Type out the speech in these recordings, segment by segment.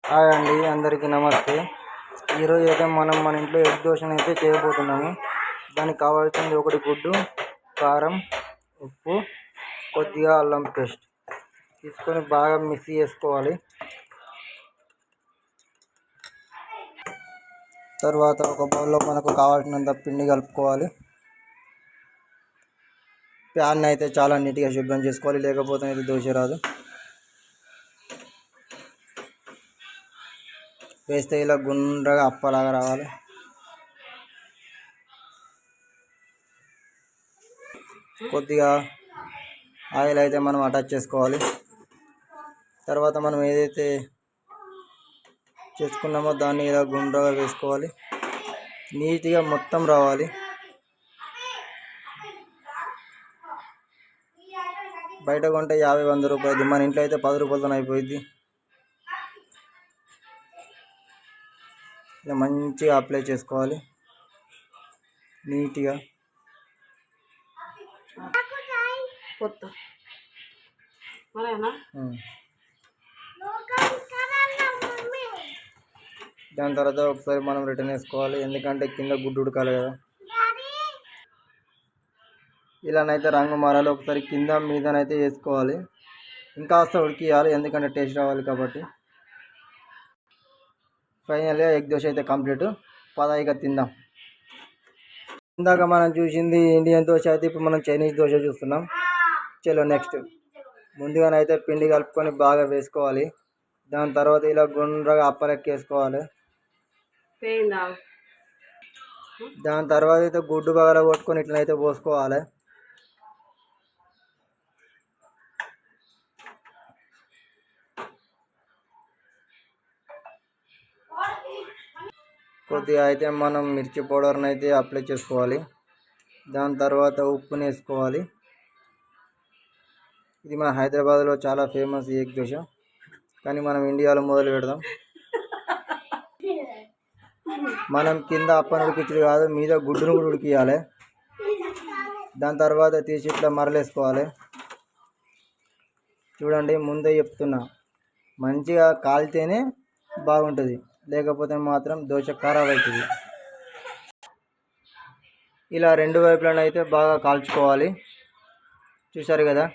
Hi అండి, అందరికీ నమస్తే. ఈరోజు అయితే మనం మన ఇంట్లో ఎగ్ దోశను అయితే చేయబోతున్నాము. దానికి కావాల్సింది ఒకటి గుడ్డు, కారం, ఉప్పు, కొద్దిగా అల్లం పేస్ట్ తీసుకొని బాగా మిక్స్ చేసుకోవాలి. తర్వాత ఒక బౌల్లో మనకు కావాల్సినంత పిండి కలుపుకోవాలి. ప్యాన్ అయితే చాలా నీట్గా శుభ్రం చేసుకోవాలి, లేకపోతే అయితే దోశ రాదు. వేస్తే ఇలా గుండ్రగా అప్పలాగా రావాలి. కొద్దిగా ఆయిల్ అయితే మనం అటాచ్ చేసుకోవాలి. తర్వాత మనం ఏదైతే చేసుకున్నామో దాన్ని ఇలా గుండ్రగా వేసుకోవాలి. నీట్గా మొత్తం రావాలి. బయట కొంటే 50-100 రూపాయలు, మన ఇంట్లో అయితే 10 రూపాయలతో అయిపోయింది. ఇలా మంచిగా అప్లై చేసుకోవాలి నీట్గా. దాని తర్వాత ఒకసారి మనం రిటర్న్ వేసుకోవాలి, ఎందుకంటే కింద గుడ్డు ఉడకాలి కదా. ఇలానైతే రంగు మారాలి. ఒకసారి కింద మీదనైతే వేసుకోవాలి, ఇంకాస్త ఉడికియాలి, ఎందుకంటే టేస్ట్ రావాలి కాబట్టి. ఫైనల్గా ఎగ్ దోశ అయితే కంప్లీట్. పదాయిగా తిందాం. ఇందాక మనం చూసింది ఇండియన్ దోశ అయితే ఇప్పుడు మనం చైనీస్ దోశ చూస్తున్నాం. చలో నెక్స్ట్. ముందుగానైతే పిండి కలుపుకొని బాగా వేసుకోవాలి. దాని తర్వాత ఇలా గుండ్రగా అప్పలెక్కేసుకోవాలి. దాని తర్వాత అయితే గుడ్డు బాగా కొట్టుకొని ఇట్లనైతే పోసుకోవాలి. కొద్దిగా అయితే మనం మిర్చి పౌడర్ని అయితే అప్లై చేసుకోవాలి. దాని తర్వాత ఉప్పుని వేసుకోవాలి. ఇది మన హైదరాబాద్లో చాలా ఫేమస్ ఎగ్ దోశ, కానీ మనం ఇండియాలో మొదలు పెడదాం. మనం కింద అప్పని ఉడికించుడు కాదు, మీద గుడ్డును కూడా ఉడికియాలి. దాని తర్వాత తీసి ఇట్లా మరలేసుకోవాలి. చూడండి, ముందే చెప్తున్నా, మంచిగా కాలితేనే బాగుంటుంది, లేకపోతే మాత్రం దోశ ఖరాబ్ అవుతుంది. ఇలా రెండు వైపులనైతే బాగా కాల్చుకోవాలి. చూసారు కదా,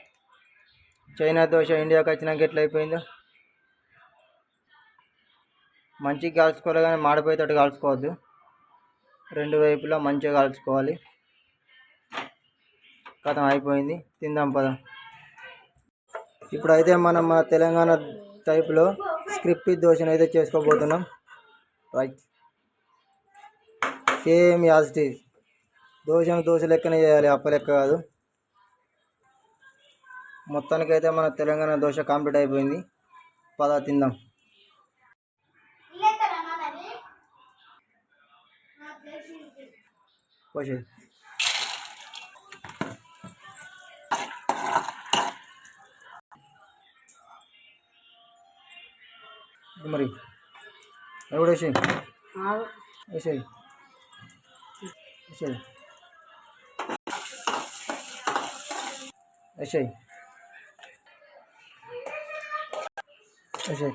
చైనా దోశ ఇండియాకి వచ్చినాక ఎట్లా అయిపోయిందో. మంచిగా కాల్చుకోవాలి, కానీ మాడిపోయేటట్టు కాల్చుకోవద్దు. రెండు వైపులా మంచిగా కాల్చుకోవాలి. కథం అయిపోయింది, తిందాం పద. ఇప్పుడైతే మనం మన తెలంగాణ టైప్లో స్క్రిప్పీ దోశను అయితే చేసుకోబోతున్నాం. Right, same as it is. Dosa లెక్కనే చేయాలి, అప్ప లెక్క కాదు. మొత్తానికైతే మన తెలంగాణ దోశ కంప్లీట్ అయిపోయింది. పద తిందాం. పోషే మరి ఎవడు వేసేయి వేసేయి వేసేయి వేసేయి వేసేయి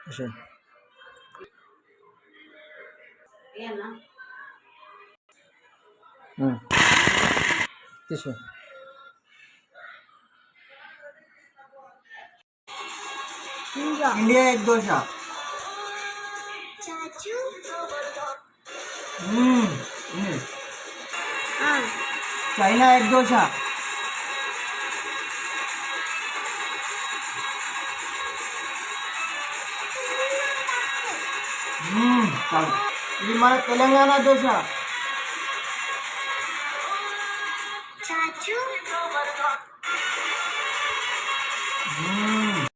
వేసేయి. తీసుకో. India egg dosa, China egg dosa. ఇది మన తెలంగాణ దోశ.